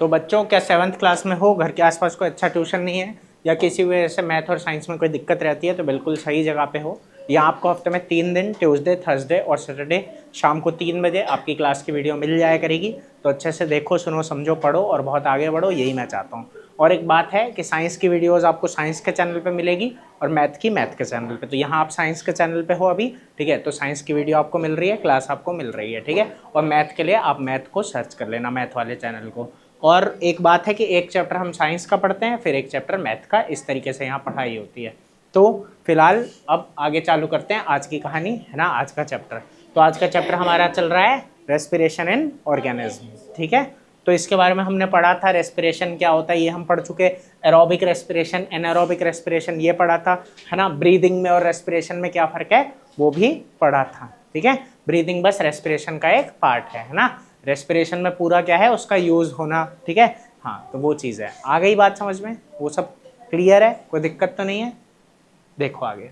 तो बच्चों क्या 7th क्लास में हो, घर के आसपास कोई अच्छा ट्यूशन नहीं है, या किसी वजह से मैथ और साइंस में कोई दिक्कत रहती है, तो बिल्कुल सही जगह पे हो। यहाँ आपको हफ्ते में 3 दिन, ट्यूसडे, थर्सडे और सैटरडे शाम को 3 बजे आपकी क्लास की वीडियो मिल जाया करेगी। तो अच्छे से देखो, सुनो, समझो, पढ़ो और बहुत आगे बढ़ो, यही मैं चाहता हूँ। और एक बात है कि साइंस की वीडियोस आपको साइंस के चैनल पे मिलेगी और मैथ की मैथ के चैनल पे। तो यहाँ आप साइंस के चैनल पे हो अभी, ठीक है, तो साइंस की वीडियो आपको मिल रही है, क्लास आपको मिल रही है, ठीक है। और मैथ के लिए आप मैथ को सर्च कर लेना, मैथ वाले चैनल को। और एक बात है कि एक चैप्टर हम साइंस का पढ़ते हैं, फिर एक चैप्टर मैथ का, इस तरीके से यहाँ पढ़ाई होती है। तो फिलहाल अब आगे चालू करते हैं आज की कहानी, है ना, आज का चैप्टर। तो आज का चैप्टर हमारा चल रहा है रेस्पिरेशन इन ऑर्गेनिज्म, ठीक है। तो इसके बारे में हमने पढ़ा था, रेस्पिरेशन क्या होता है ये हम पढ़ चुके, एरोबिक रेस्पिरेशन, एनारोबिक रेस्पिरेशन ये पढ़ा था, है ना। ब्रीदिंग में और रेस्पिरेशन में क्या फ़र्क है वो भी पढ़ा था, ठीक है। ब्रीदिंग बस रेस्पिरेशन का एक पार्ट है ना। रेस्पिरेशन में पूरा क्या है, उसका यूज़ होना, ठीक है। हाँ, तो वो चीज़ है। आ गई बात समझ में, वो सब क्लियर है, कोई दिक्कत तो नहीं है। देखो आगे,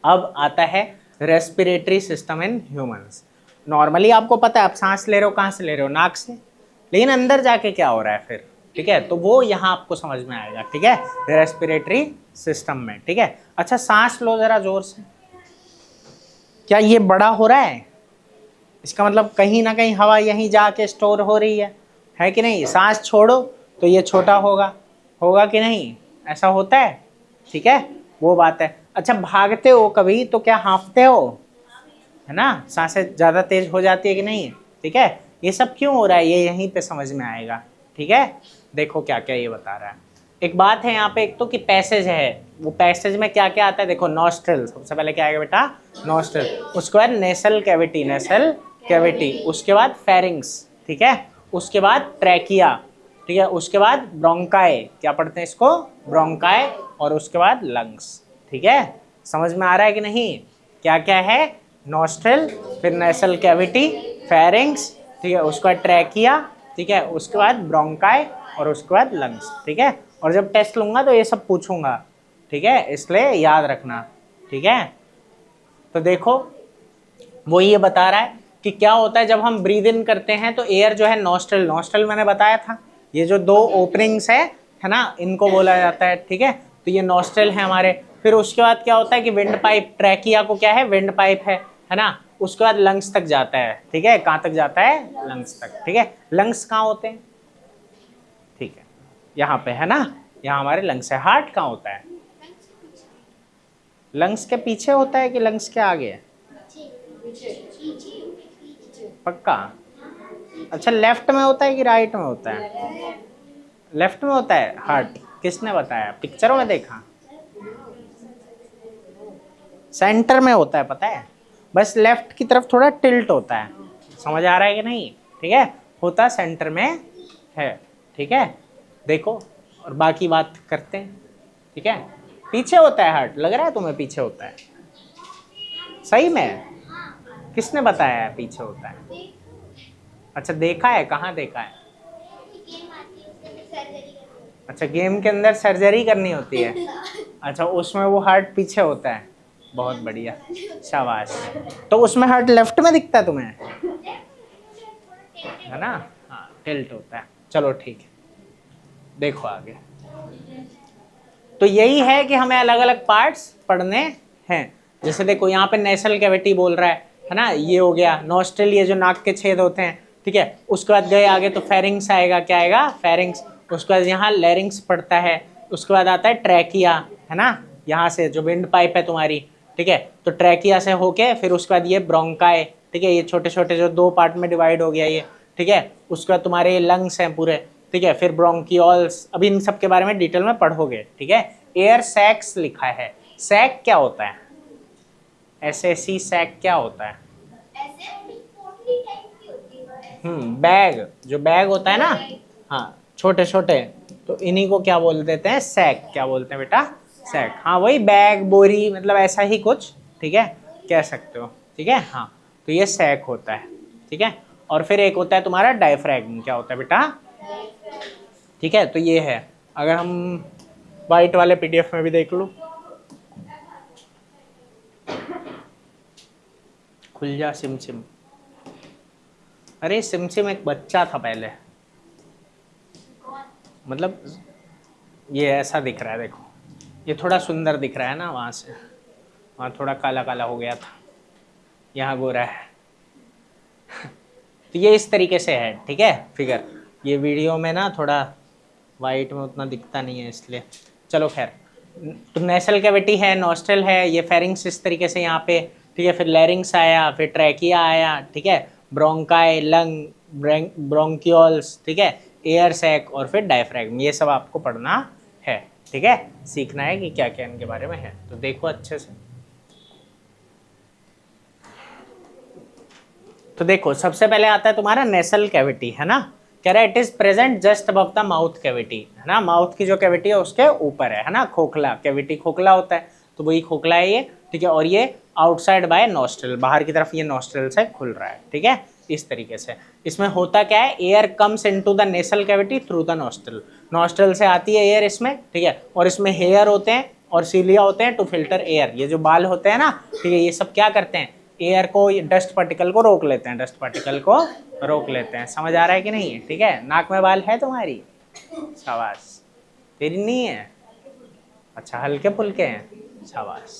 अब आता है respiratory system in humans. Normally आपको पता है आप सांस ले रहे हो, कहाँ से ले रहे हो, नाक से, लेकिन अंदर जाके क्या हो रहा है फिर, ठीक है, तो वो यहाँ आपको समझ में आएगा, ठीक है, रेस्पिरेटरी सिस्टम में, ठीक है। अच्छा, सांस लो जरा जोर से, क्या ये बड़ा हो रहा है? इसका मतलब कहीं ना कहीं हवा यहीं जाके स्टोर हो रही है कि नहीं। सांस छोड़ो तो ये छोटा होगा, होगा कि नहीं, ऐसा होता है, ठीक है, वो बात है। अच्छा, भागते हो कभी तो क्या हाँफते हो, है ना, सांसें ज़्यादा तेज हो जाती है कि नहीं, ठीक है। ये सब क्यों हो रहा है ये यहीं पे समझ में आएगा, ठीक है। देखो क्या क्या ये बता रहा है। एक बात है यहाँ पे, एक तो कि पैसेज है, वो पैसेज में क्या क्या आता है, देखो नॉस्ट्रल सबसे पहले क्या आएगा बेटा, नॉस्ट्रल, उसके बाद नेसल कैविटी, नेसल कैविटी, उसके बाद फेरिंग्स, ठीक है, उसके बाद ट्रैकिया, ठीक है, उसके बाद ब्रोंकाई, क्या पढ़ते हैं इसको, ब्रोंकाई, और उसके बाद लंग्स, ठीक है। समझ में आ रहा है कि नहीं, क्या क्या है, नॉस्ट्रल, फिर नेसल कैविटी, फेरिंग्स, ठीक है, उसके बाद ट्रैकिया, ठीक है, उसके बाद ब्रोंकाई, और उसके बाद लंग्स, ठीक है। और जब टेस्ट लूंगा तो ये सब पूछूंगा, ठीक है, इसलिए याद रखना, ठीक है। तो देखो वो ये बता रहा है कि क्या होता है जब हम ब्रीद इन करते हैं तो एयर जो है नॉस्ट्रल, नॉस्ट्रल मैंने बताया था, ये जो 2 ओपनिंग्स है ना, इनको बोला जाता है, ठीक है। तो ये नॉस्ट्रल है हमारे। फिर उसके बाद क्या होता है कि विंड पाइप, ट्रैकिया को क्या है, विंड पाइप है ना। उसके बाद लंग्स तक जाता है, ठीक है, कहाँ तक जाता है, लंग्स तक, ठीक है। लंग्स कहाँ होते हैं, ठीक है, यहाँ पे है ना, यहाँ हमारे लंग्स है। हार्ट कहाँ होता है, लंग्स के पीछे होता है कि लंग्स के आगे है, पक्का? अच्छा, लेफ्ट में होता है कि राइट में होता है, लेफ्ट में होता है हार्ट, किसने बताया, पिक्चरों में देखा, सेंटर में होता है, पता है, बस लेफ्ट की तरफ थोड़ा टिल्ट होता है, समझ आ रहा है कि नहीं, ठीक है, होता सेंटर में है, ठीक है। देखो और बाकी बात करते हैं, ठीक है। पीछे होता है हार्ट, लग रहा है तुम्हें पीछे होता है, सही में, किसने बताया है पीछे होता है? अच्छा, देखा है, कहाँ देखा है? अच्छा, गेम के अंदर सर्जरी करनी होती है, अच्छा, उसमें वो हार्ट पीछे होता है, बहुत बढ़िया, शाबाश। तो उसमें हार्ट लेफ्ट में दिखता है तुम्हें, है ना, हाँ, टिल्ट होता है, चलो ठीक है। देखो आगे, तो यही है कि हमें अलग अलग पार्ट्स पढ़ने हैं। जैसे देखो यहाँ पे नेसल कैविटी बोल रहा है ना, ये हो गया नॉस्ट्रल, ये जो नाक के छेद होते हैं, ठीक है। उसके बाद गए आगे तो फेरिंग्स आएगा, क्या आएगा, फेरिंग्स। उसके बाद यहाँ लैरिंग्स पड़ता है, उसके बाद आता है ट्रैकिया, है ना, यहाँ से जो विंड पाइप है तुम्हारी, ठीक है, तो ट्रैकिया से होके फिर उसके बाद ये ब्रोंकाई, ठीक है, ये छोटे छोटे जो 2 पार्ट में डिवाइड हो गया ये, ठीक है। उसके बाद तुम्हारे लंग्स हैं पूरे, ठीक है, फिर ब्रोंकियोल्स, अभी इन सब के बारे में डिटेल में पढ़ोगे, ठीक है। एयर सैक्स लिखा है, सैक क्या होता है, SAC, सैक क्या होता है? बैग, जो बैग होता है ना, हाँ, छोटे छोटे, तो इन्हीं को क्या बोल देते हैं, सैक, क्या बोलते हैं बेटा, सैक, हाँ वही बैग, बोरी, मतलब ऐसा ही कुछ, ठीक है, कह सकते हो, ठीक है, हाँ। तो ये सैक होता है, ठीक है। और फिर एक होता है तुम्हारा डायफ्रैगम, क्या होता है बेटा, ठीक है। तो ये है, अगर हम वाइट वाले PDF में भी देख लो, खुल जा सिम सिम, अरे सिम सिम एक बच्चा था पहले, मतलब ये ऐसा दिख रहा है, देखो ये थोड़ा सुंदर दिख रहा है ना, वहाँ से वहाँ थोड़ा काला काला हो गया था, यहाँ गोरा है। तो ये इस तरीके से है, ठीक है फिगर। ये वीडियो में ना थोड़ा वाइट में उतना दिखता नहीं है इसलिए, चलो खैर। तो नेसल कैविटी है, नॉस्ट्रल है, ये फेरिंग्स इस तरीके से यहाँ पे, ठीक है। फिर लैरिंग्स आया, फिर ट्रैकिया आया, ठीक है, ब्रोंकाई, लंग, ब्रोंकियोल्स, ठीक है, एयर सैक और फिर डायफ्रैगम। ये सब आपको पढ़ना है, ठीक है, सीखना है कि क्या क्या इनके बारे में है। तो देखो अच्छे से। तो देखो सबसे पहले आता है तुम्हारा नेसल कैविटी, है ना। कह रहा है it is present just above the mouth cavity, है ना। माउथ की जो कैविटी है उसके ऊपर है ना। खोखला, कैविटी खोखला होता है, तो वही खोखला है ये, ठीक है। और ये आउटसाइड बाय नॉस्ट्रल, बाहर की तरफ ये नॉस्ट्रल से खुल रहा है, ठीक है, इस तरीके से। इसमें होता क्या है, air comes into the nasal cavity through the nostril, nostril से आती है एयर इसमें, ठीक है। और इसमें हेयर होते हैं और सीलिया होते हैं टू फिल्टर एयर। ये जो बाल होते हैं ना, ठीक है, ये सब क्या करते हैं, एयर को, डस्ट पार्टिकल को रोक लेते हैं, डस्ट पार्टिकल को रोक लेते हैं। समझ आ रहा है कि नहीं, ठीक है। नाक में बाल है तुम्हारी, शाबाश। तेरी नहीं है, अच्छा हल्के फुल्के हैं, शाबाश।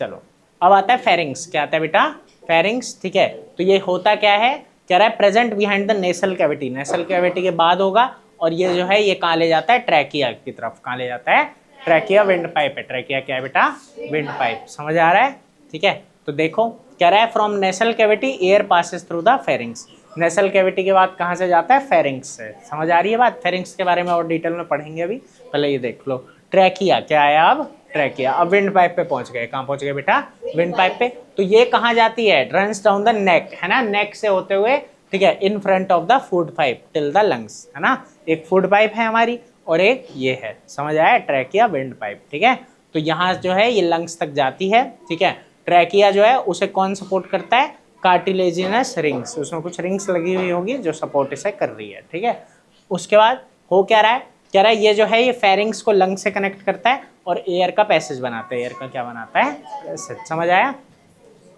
चलो अब आता है फेरिंग्स। क्या आता है बेटा, फेरिंग्स, ठीक है। तो ये होता क्या है, कह रहा है present behind the nasal cavity, nasal cavity के बाद होगा। और ये जो है ये कहाँ ले जाता है, ट्रैकिया की तरफ। कहाँ ले जाता है, ट्रैकिया विंड पाइप है। ट्रैकिया क्या है बेटा, विंड पाइप। समझ आ रहा है, ठीक है। तो देखो कह रहा है from nasal cavity air passes through the pharynx. Nasal cavity के बाद कहाँ से जाता है, फेरिंग्स से। समझ आ रही है बात। फेरिंग्स के बारे में और डिटेल में पढ़ेंगे अभी, पहले ये देख लो। ट्रैकिया क्या आया अब, ट्रैकिया। अब विंड पाइप पे पहुंच गए। कहाँ पहुंच गए बेटा, विंड पाइप पे। तो ये कहाँ जाती है, रन्स डाउन द नेक, है ना, नेक से होते हुए, ठीक है, in front of the food pipe till the lungs, है ना। एक फूड पाइप है हमारी और एक ये है। समझ आया, ट्रैकिया विंड पाइप, ठीक है। तो यहाँ जो है ये लंग्स तक जाती है, ठीक है। ट्रैकिया जो है उसे कौन सपोर्ट करता है, कार्टिलेजिनस रिंग्स, उसमें कुछ रिंग्स लगी हुई होगी जो सपोर्ट इसे कर रही है, ठीक है। उसके बाद हो क्या रहा है, कह रहा है ये जो है ये फेरिंग्स को लंग से कनेक्ट करता है और एयर का पैसेज बनाता है। एयर का क्या बनाता है, पैसेज। समझ आया।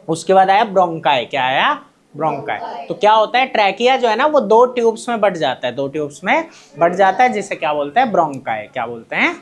उसके बाद आया ब्रोंकाई। क्या आया, ब्रोंकाई। तो क्या होता है, ट्रैकिया जो है ना वो दो ट्यूब्स में बट जाता है, दो ट्यूब्स में बट जाता है, जिसे क्या बोलते हैं, ब्रोंकाई। क्या बोलते हैं,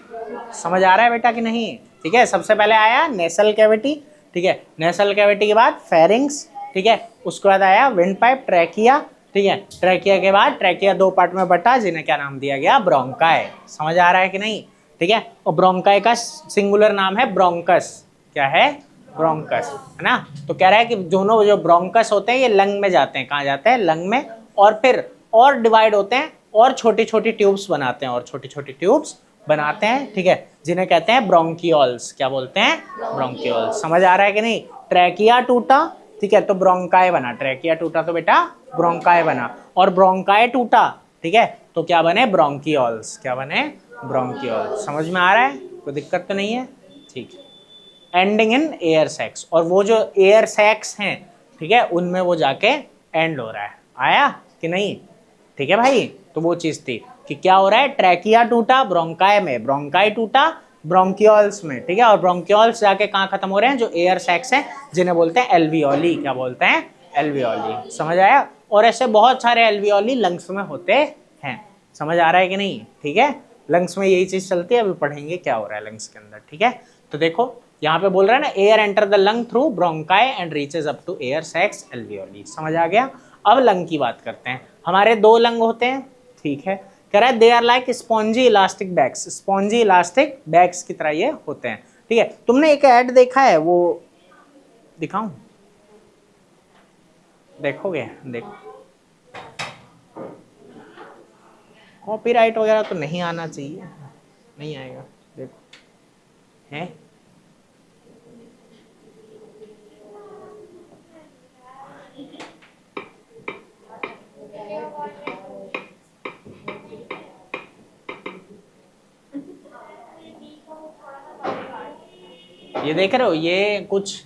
समझ आ रहा है बेटा कि नहीं, ठीक है। सबसे पहले आया नेसल कैविटी, ठीक है। नेसल कैविटी के बाद फेरिंग्स, ठीक है। उसके बाद आया विंड पाइप, ट्रैकिया, ठीक है। ट्रैकिया के बाद ट्रैकिया दो पार्ट में बटा, जिन्हें क्या नाम दिया गया, ब्रोंकाई। समझ आ रहा है कि नहीं, ठीक है। और ब्रोंकाई का सिंगुलर नाम है ब्रोंकस। क्या है, ब्रोंकस, है ना। तो कह रहा है कि दोनों जो ब्रोंकस होते हैं ये लंग में जाते हैं। कहाँ जाते हैं, लंग में। और फिर और डिवाइड होते हैं और छोटी छोटी ट्यूब्स बनाते हैं, और छोटी छोटी ट्यूब्स बनाते हैं, ठीक है, जिन्हें कहते हैं ब्रोंकियोल्स। क्या बोलते हैं, ब्रोंकियोल्स। समझ आ रहा है कि नहीं। ट्रैकिया टूटा, ठीक है, तो ब्रोंकाई बना। ट्रैकिया टूटा तो बेटा ब्रोंकाई बना, और ब्रोंकाई टूटा, ठीक है, तो क्या बने, ब्रोंकियोल्स। क्या बने, ब्रोंकियोल्स। समझ में आ रहा है, कोई दिक्कत तो नहीं है, ठीक है। एंडिंग इन एयर सैक्स, और वो जो एयर सैक्स हैं, ठीक है, उनमें वो जाके एंड हो रहा है। आया कि नहीं, ठीक है भाई। तो वो चीज थी कि क्या हो रहा है, ट्रैकिया टूटा ब्रोंकाई में, ब्रोंकाई टूटा ब्रोंकियोल्स में, ठीक है। और ब्रोंकियोल्स जाके कहाँ खत्म हो रहे हैं, जो एयर सैक्स हैं, जिन्हें बोलते हैं एल्वियोली। क्या बोलते हैं, एल्वियोली। समझ आया। और ऐसे बहुत सारे एल्वियोली लंग्स में होते हैं। समझ आ रहा है कि नहीं, ठीक है। लंग्स में यही चीज चलती है, अभी पढ़ेंगे क्या हो रहा है लंग्स के अंदर, ठीक है। तो देखो यहाँ पे बोल रहा है ना, air enter the lung through bronchi and reaches up to air sacs alveoli. समझ आ गया। अब लंग की बात करते हैं। हमारे दो लंग होते हैं, ठीक है। कह रहा है they are like spongy elastic bags, spongy elastic bags की तरह ये होते हैं, ठीक है। तुमने एक ऐड देखा है, वो दिखाऊं, देखोगे, देखो। कॉपीराइट वगैरह तो नहीं आना चाहिए, नहीं आएगा, देखो है। ये देख रहे हो, ये कुछ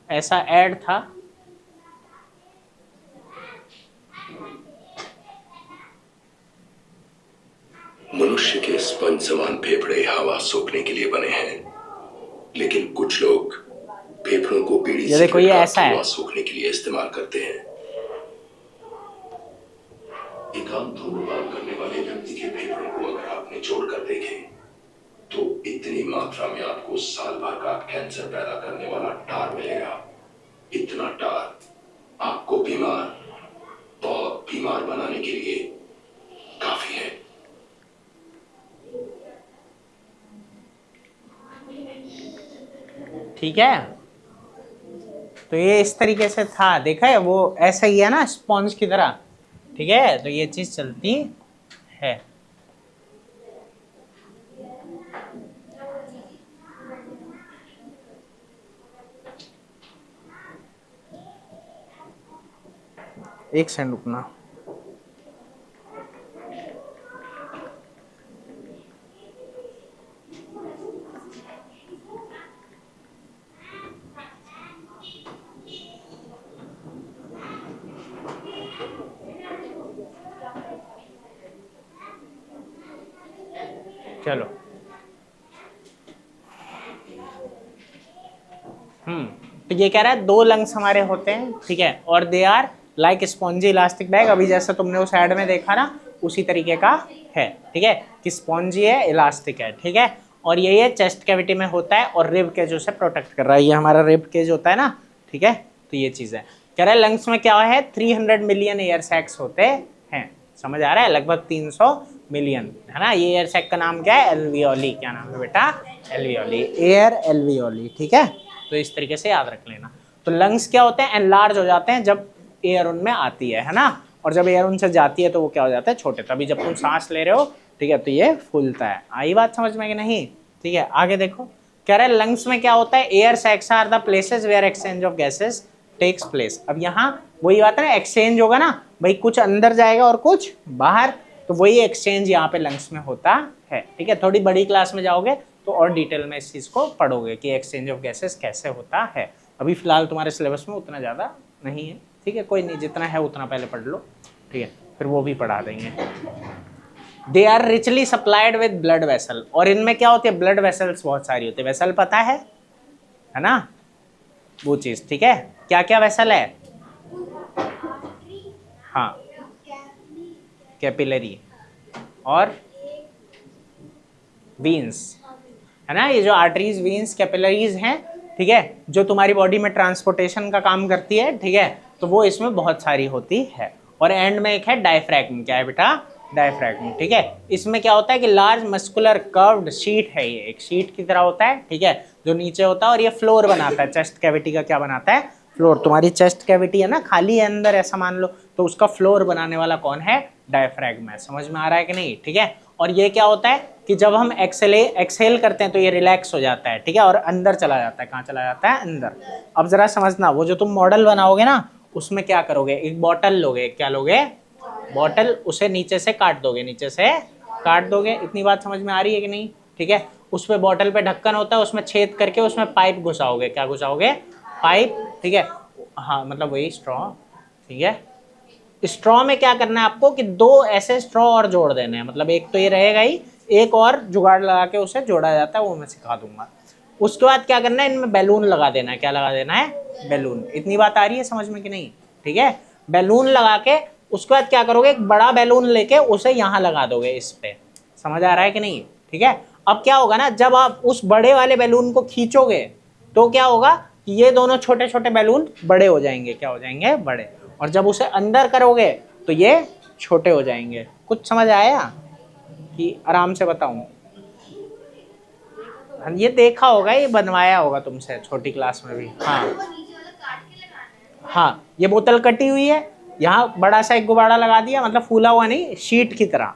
ऐसा ऐड था। मनुष्य के स्पंज समान फेफड़े हवा सोखने के लिए बने हैं, लेकिन कुछ लोग फेफड़ों को बीड़ी ये देखो, ये ऐसा है, हवा सोखने के लिए इस्तेमाल करते हैं। एकांत धूम्रपान करने वाले व्यक्ति के फेफड़ों को अगर आप निचोड़ कर देखें तो इतनी मात्रा में आपको साल भर का कैंसर पैदा करने वाला टार मिलेगा। इतना टार आपको बीमार, बहुत बीमार बनाने के लिए काफी है। ठीक है, तो ये इस तरीके से था, देखा है वो ऐसा ही है ना, स्पॉन्ज की तरह। ठीक है, तो ये चीज चलती है। एक सेकंड रुकना। चलो, तो ये कह रहा है 2 लंग्स हमारे होते हैं, ठीक है, और they are like spongy elastic bag. अभी जैसा तुमने उस ऐड में देखा ना, उसी तरीके का है। ठीक है, कि स्पॉन्जी है, इलास्टिक है। ठीक है, और ये चेस्ट कैविटी में होता है और रिब केज उसे प्रोटेक्ट कर रहा है। ये हमारा रिब केज होता है ना। ठीक है, तो ये चीज है। कह रहा है लंग्स में क्या है, 300 मिलियन एयर सैक्स होते हैं। समझ आ रहा है, लगभग 300 मिलियन, है ना। ये एयर सैक का नाम क्या है, एल्वियोली। क्या नाम है बेटा, एल्वियोली, एयर एल्वियोली। ठीक है, तो इस तरीके से याद रख लेना। तो लंग्स क्या होते हैं, एनलार्ज हो जाते हैं जब एयर उनमें आती है ना, और जब एयर उनसे जाती है तो वो क्या हो जाता है, छोटे। तभी जब तुम सांस ले रहे हो, ठीक है, तो ये फूलता है। आई बात समझ में कि नहीं। ठीक है, आगे देखो, कह रहा है लंग्स में क्या होता है, air sacs are the places where exchange of gases takes place. अब यहाँ वही बात है ना, एक्सचेंज होगा ना भाई, कुछ अंदर जाएगा और कुछ बाहर, तो वही एक्सचेंज यहाँ पे लंग्स में होता है। ठीक है, थोड़ी बड़ी क्लास में जाओगे तो और डिटेल में इस चीज को पढ़ोगे कि एक्सचेंज ऑफ गैसेस कैसे होता है। अभी फिलहाल तुम्हारे सिलेबस में उतना ज्यादा नहीं है। ठीक है, कोई नहीं, जितना है उतना पहले पढ़ लो। ठीक है, फिर वो भी पढ़ा देंगे। They are richly supplied with blood vessel, और इनमें क्या होती है, ब्लड वेसल्स बहुत सारी होती है। वेसल पता है ना, वो चीज। ठीक है, क्या क्या वेसल है, हाँ, कैपिलरी और वीन्स, है ना। ये जो आर्टरीज, वीन्स, कैपिलरीज हैं, ठीक है, जो तुम्हारी बॉडी में ट्रांसपोर्टेशन का काम करती है। ठीक है, तो वो इसमें बहुत सारी होती है। और एंड में एक है डायफ्रैगम। क्या है बेटा, डायफ्रैगम। ठीक है, इसमें क्या होता है कि लार्ज मस्कुलर कर्व्ड शीट है, ये एक शीट की तरह होता है। ठीक है, जो नीचे होता है, और ये फ्लोर बनाता है चेस्ट कैविटी का। क्या बनाता है, फ्लोर। तुम्हारी चेस्ट कैविटी है ना, खाली है अंदर, ऐसा मान लो, तो उसका फ्लोर बनाने वाला कौन है, डायफ्रैगम है। समझ में आ रहा है कि नहीं। ठीक है, और ये क्या होता है कि जब हम एक्सेल करते हैं तो ये रिलैक्स हो जाता है। ठीक है, और अंदर चला जाता है। कहाँ चला जाता है, अंदर। अब जरा समझना, वो जो तुम मॉडल बनाओगे ना, उसमें क्या करोगे, एक बॉटल लोगे। क्या लोगे, बॉटल, उसे नीचे से काट दोगे, नीचे से काट दोगे। इतनी बात समझ में आ रही है कि नहीं। ठीक है, उस पे बॉटल पे ढक्कन होता है, उसमें छेद करके उसमें पाइप घुसाओगे। क्या घुसाओगे, पाइप। ठीक है, हाँ, मतलब वही स्ट्रॉ। ठीक है, स्ट्रॉ में क्या करना है आपको कि 2 ऐसे स्ट्रॉ और जोड़ देने हैं। मतलब एक तो ये रहेगा ही, एक और जुगाड़ लगा के उसे जोड़ा जाता है, वो मैं सिखा दूंगा। उसके बाद क्या करना है, इनमें बैलून लगा देना है। क्या लगा देना है, बैलून। इतनी बात आ रही है समझ में कि नहीं। ठीक है, बैलून लगा के उसके बाद क्या करोगे, एक बड़ा बैलून लेके उसे यहाँ लगा दोगे, इस पे। समझ आ रहा है कि नहीं। ठीक है, अब क्या होगा ना, जब आप उस बड़े वाले बैलून को खींचोगे तो क्या होगा कि ये दोनों छोटे छोटे बैलून बड़े हो जाएंगे। क्या हो जाएंगे, बड़े। और जब उसे अंदर करोगे तो ये छोटे हो जाएंगे। कुछ समझ आया कि आराम से बताऊं। ये देखा होगा, ये बनवाया होगा तुमसे छोटी क्लास में भी। हाँ, ये बोतल कटी हुई है, यहाँ बड़ा सा एक गुब्बारा लगा दिया, मतलब फूला हुआ नहीं, शीट की तरह।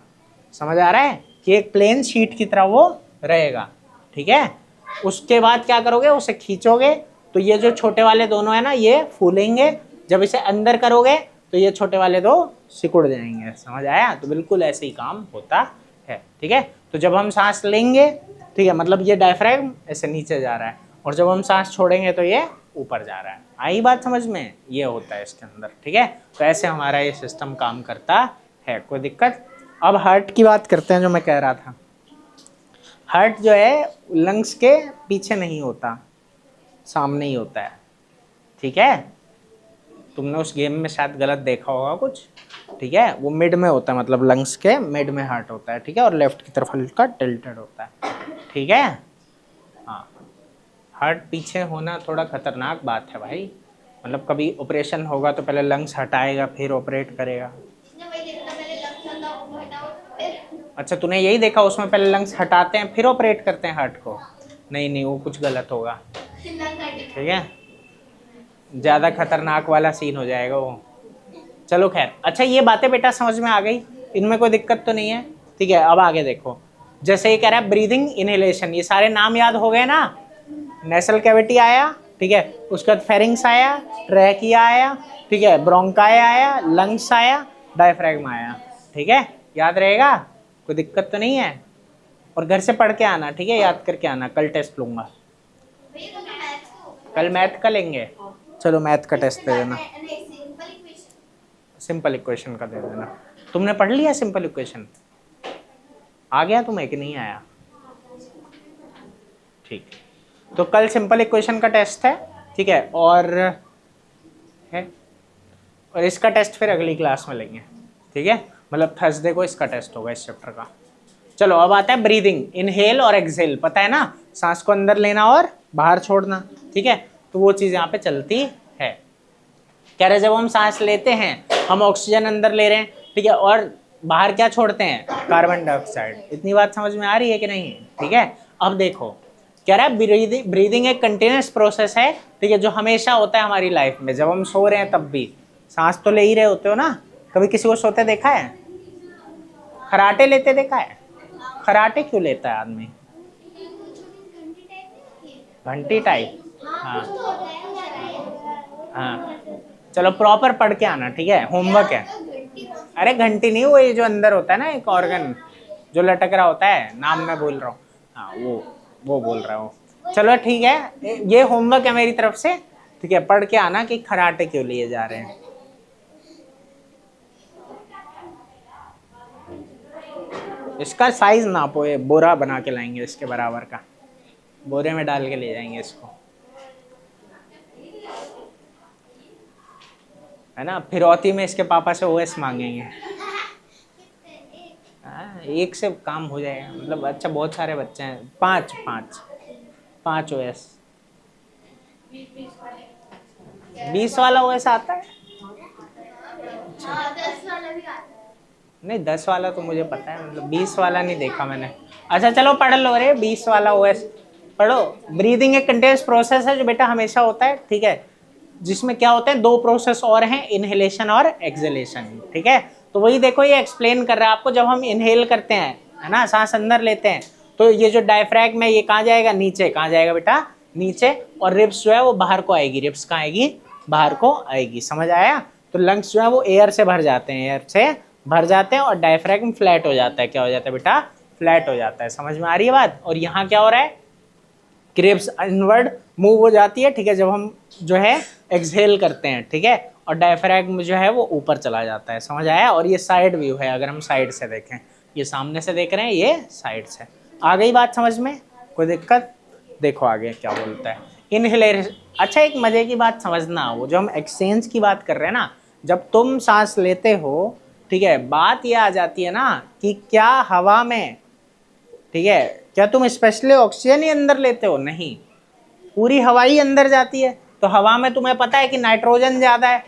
समझ आ रहा है कि एक प्लेन शीट की तरह वो रहेगा। ठीक है, उसके बाद क्या करोगे, उसे खींचोगे तो ये जो छोटे वाले दोनों है ना, ये फूलेंगे। जब इसे अंदर करोगे तो ये छोटे वाले 2 सिकुड़ जाएंगे। समझ आया, तो बिल्कुल ऐसे ही काम होता है। ठीक है, तो जब हम सांस लेंगे, ठीक है, मतलब ये डायफ्रैगम ऐसे नीचे जा रहा है, और जब हम सांस छोड़ेंगे तो ये ऊपर जा रहा है। आई बात समझ में, ये होता है इसके अंदर। ठीक है, तो ऐसे हमारा ये सिस्टम काम करता है। कोई दिक्कत। अब हार्ट की बात करते हैं, जो मैं कह रहा था। हार्ट जो है लंग्स के पीछे नहीं होता, सामने ही होता है। ठीक है, तुमने उस गेम में शायद गलत देखा होगा कुछ, ठीक है। वो मिड में होता है, मतलब लंग्स के मिड में हार्ट होता है, ठीक है, और लेफ्ट की तरफ हल्का टिल्टेड होता है, ठीक है। हाँ, हार्ट पीछे होना थोड़ा खतरनाक बात है भाई। मतलब कभी ऑपरेशन होगा तो पहले लंग्स हटाएगा फिर ऑपरेट करेगा। अच्छा, तूने यही देखा उसमें पहले लंग्स हटाते हैं फिर ऑपरेट करते हैं हार्ट को? नहीं नहीं, वो कुछ गलत होगा, ठीक है। ज़्यादा खतरनाक वाला सीन हो जाएगा वो। चलो खैर, अच्छा ये बातें बेटा समझ में आ गई, इनमें कोई दिक्कत तो नहीं है, ठीक है। अब आगे देखो, जैसे ये कह रहा है ब्रीदिंग इनहेलेशन, ये सारे नाम याद हो गए ना। नेसल कैविटी आया, ठीक है, उसके बाद फेरिंग्स आया, ट्रैकिया आया, ठीक है, ब्रोंकाई आया, लंग्स आया, डायफ्रैगम आया, ठीक है। याद रहेगा, कोई दिक्कत तो नहीं है। और घर से पढ़ के आना, ठीक है, याद करके आना, कल टेस्ट लूंगा। कल मैथ का लेंगे, चलो मैथ का टेस्ट दे देना, सिंपल इक्वेशन का दे देना। तुमने पढ़ लिया सिंपल इक्वेशन? आ गया तुम्हें कि नहीं आया? ठीक, तो कल सिंपल इक्वेशन का टेस्ट है, ठीक है, और इसका टेस्ट फिर अगली क्लास में लेंगे, ठीक है। मतलब थर्सडे को इसका टेस्ट होगा इस चैप्टर का। चलो अब आता है ब्रीदिंग, इनहेल और एक्सहेल, पता है ना, सांस को अंदर लेना और बाहर छोड़ना, ठीक है। तो वो चीज़ यहाँ पे चलती है। कह रहे जब हम सांस लेते हैं हम ऑक्सीजन अंदर ले रहे हैं, ठीक है, और बाहर क्या छोड़ते हैं? Carbon dioxide. इतनी बात समझ में आ रही है कि नहीं? ठीक है। अब देखो, कह रहा है ब्रीदिंग एक कंटिन्यूस प्रोसेस है, ठीक है, जो हमेशा होता है हमारी लाइफ में। जब हम सो रहे हैं तब भी सांस तो ले ही रहे होते हो ना। कभी किसी को सोते देखा है? खराटे लेते देखा है? खराटे क्यों लेता है आदमी? घंटी टाइप, हाँ हाँ। चलो प्रॉपर पढ़ के आना, ठीक है, होमवर्क है। अरे घंटी नहीं, वो ये जो अंदर होता है ना एक ऑर्गन जो लटक रहा होता है, नाम मैं बोल रहा हूँ, हाँ वो बोल रहा हूँ। चलो ठीक है, ये होमवर्क है मेरी तरफ से, ठीक है, पढ़ के आना कि खराटे क्यों लिए जा रहे हैं। इसका साइज नापो, ये बोरा बना के लाएंगे इसके बराबर का, बोरे में डाल के ले जाएंगे इसको, है ना। फिरौती में इसके पापा से ओएस मांगेंगे। एक से काम हो जाएगा, मतलब अच्छा बहुत सारे बच्चे हैं, पाँच ओएस। 20 वाला ओएस आता है? नहीं 10 वाला तो मुझे पता है, मतलब 20 वाला नहीं देखा मैंने। अच्छा चलो पढ़ लो, अरे 20 वाला ओएस पढ़ो। ब्रीदिंग एक कंटिन्यूअस प्रोसेस है जो बेटा हमेशा होता है, ठीक है, जिसमें क्या होते हैं, 2 प्रोसेस और हैं, इनहेलेशन और एक्सहेलेशन, ठीक है। तो वही देखो, ये एक्सप्लेन कर रहा है आपको। जब हम इनहेल करते हैं, है ना, सांस अंदर लेते हैं, तो ये जो डायफ्रैगम है ये कहाँ जाएगा? नीचे। कहाँ जाएगा बेटा? नीचे। और रिब्स जो है वो बाहर को आएगी, रिब्स कहाँ आएगी? बाहर को आएगी, समझ आया। तो लंग्स जो है वो एयर से भर जाते हैं, एयर से भर जाते हैं, और डायफ्रैगम फ्लैट हो जाता है। क्या हो जाता है बेटा? फ्लैट हो जाता है। समझ में आ रही है बात? और यहाँ क्या हो रहा है? रिब्स इनवर्ड मूव हो जाती है, ठीक है, जब हम जो है एक्सहेल करते हैं, ठीक है, और डायफ्रैगम जो है वो ऊपर चला जाता है। समझ आया। और ये साइड व्यू है, अगर हम साइड से देखें, ये सामने से देख रहे हैं, ये साइड से। आ गई बात समझ में? कोई दिक्कत? देखो आगे क्या बोलता है। इनहेलेशन, अच्छा एक मजे की बात समझना, वो जो हम एक्सचेंज की बात कर रहे हैं ना, जब तुम सांस लेते हो, ठीक है, बात ये आ जाती है ना कि क्या हवा में, ठीक है, क्या तुम स्पेशली ऑक्सीजन ही अंदर लेते हो? नहीं, पूरी हवा ही अंदर जाती है। तो हवा में तुम्हें पता है कि नाइट्रोजन ज़्यादा है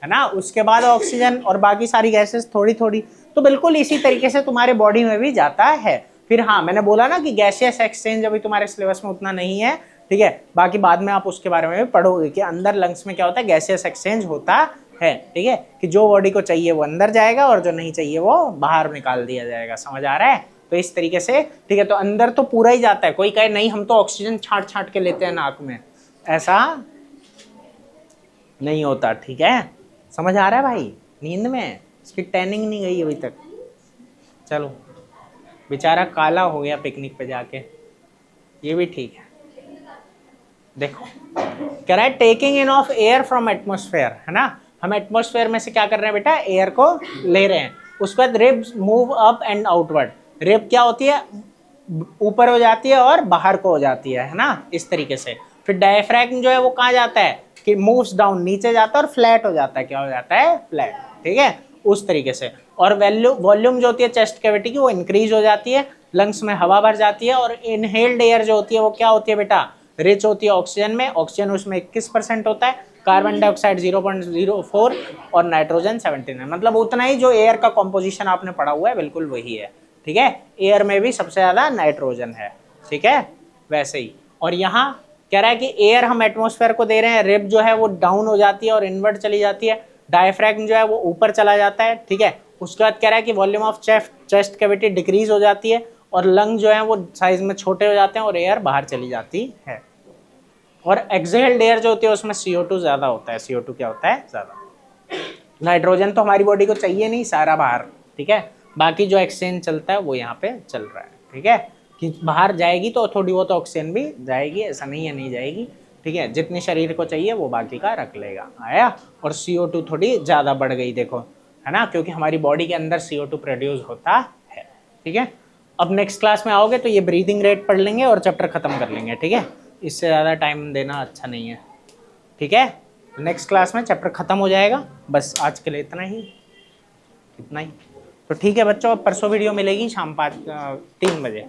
ना, उसके बाद ऑक्सीजन और बाकी सारी गैसेस थोड़ी थोड़ी। तो बिल्कुल इसी तरीके से तुम्हारे बॉडी में भी जाता है। फिर हाँ, मैंने बोला ना कि गैसियस एक्सचेंज अभी तुम्हारे सिलेबस में उतना नहीं है, ठीक है, बाकी बाद में आप उसके बारे में भी पढ़ोगे कि अंदर लंग्स में क्या होता है, गैसियस एक्सचेंज होता है, ठीक है, कि जो बॉडी को चाहिए वो अंदर जाएगा और जो नहीं चाहिए वो बाहर निकाल दिया जाएगा। समझ आ रहा है? तो इस तरीके से, ठीक है, तो अंदर तो पूरा ही जाता है। कोई कहे नहीं हम तो ऑक्सीजन छाट छाट के लेते हैं नाक में, ऐसा नहीं होता, ठीक है। समझ आ रहा है भाई? नींद में इसकी टैनिंग नहीं गई अभी तक। चलो, बेचारा काला हो गया पिकनिक पे जाके, ये भी ठीक है। देखो कह रहा है taking in of air from atmosphere, है ना, हम एटमॉस्फेयर में से क्या कर रहे हैं बेटा? एयर को ले रहे हैं। उसके बाद ribs move up and outward. Rib क्या होती है? ऊपर हो जाती है और बाहर को हो जाती है ना, इस तरीके से। फिर डायफ्रैगम जो है वो कहाँ जाता है? कि मूव्स डाउन, नीचे जाता है और फ्लैट हो जाता है, क्या हो जाता है, फ्लैट, ठीक है, उस तरीके से। और वॉल्यूम जो होती है चेस्ट कैविटी की वो इंक्रीज हो जाती है, लंग्स में हवा भर जाती है, और इनहेल्ड एयर जो होती है वो क्या होती है बेटा, रिच होती है ऑक्सीजन में, ऑक्सीजन उसमें 21% होता है, कार्बन डाइऑक्साइड 0.04 और नाइट्रोजन 79, मतलब उतना ही जो एयर का कॉम्पोजिशन आपने पढ़ा हुआ है बिल्कुल वही है, ठीक है। एयर में भी सबसे ज्यादा नाइट्रोजन है, ठीक है, वैसे ही। और यहाँ कह रहा है कि एयर हम एटमॉस्फेयर को दे रहे हैं, रिब जो है वो डाउन हो जाती है और इनवर्ट चली जाती है, डायफ्रैगम जो है वो ऊपर चला जाता है, ठीक है। उसके बाद कह रहा है कि volume of chest cavity decrease हो जाती है और लंग जो है वो साइज में छोटे हो जाते हैं और एयर बाहर चली जाती है। और एक्सहेल्ड एयर जो होती है उसमें CO2 ज्यादा होता है, CO2 क्या होता है, ज्यादा। नाइट्रोजन तो हमारी बॉडी को चाहिए नहीं, सारा बाहर, ठीक है, बाकी जो एक्सचेंज चलता है वो यहाँ पे चल रहा है, ठीक है, कि बाहर जाएगी तो थोड़ी बहुत ऑक्सीजन भी जाएगी, ऐसा नहीं है नहीं जाएगी, ठीक है, जितनी शरीर को चाहिए वो बाकी का रख लेगा, आया। और CO2 थोड़ी ज़्यादा बढ़ गई देखो, है ना, क्योंकि हमारी बॉडी के अंदर CO2 प्रोड्यूस होता है, ठीक है। अब नेक्स्ट क्लास में आओगे तो ये ब्रीदिंग रेट पढ़ लेंगे और चैप्टर खत्म कर लेंगे, ठीक है, इससे ज़्यादा टाइम देना अच्छा नहीं है, ठीक है। नेक्स्ट क्लास में चैप्टर खत्म हो जाएगा, बस आज के लिए इतना ही, इतना ही। तो ठीक है बच्चों, अब परसों वीडियो मिलेगी शाम 3 बजे।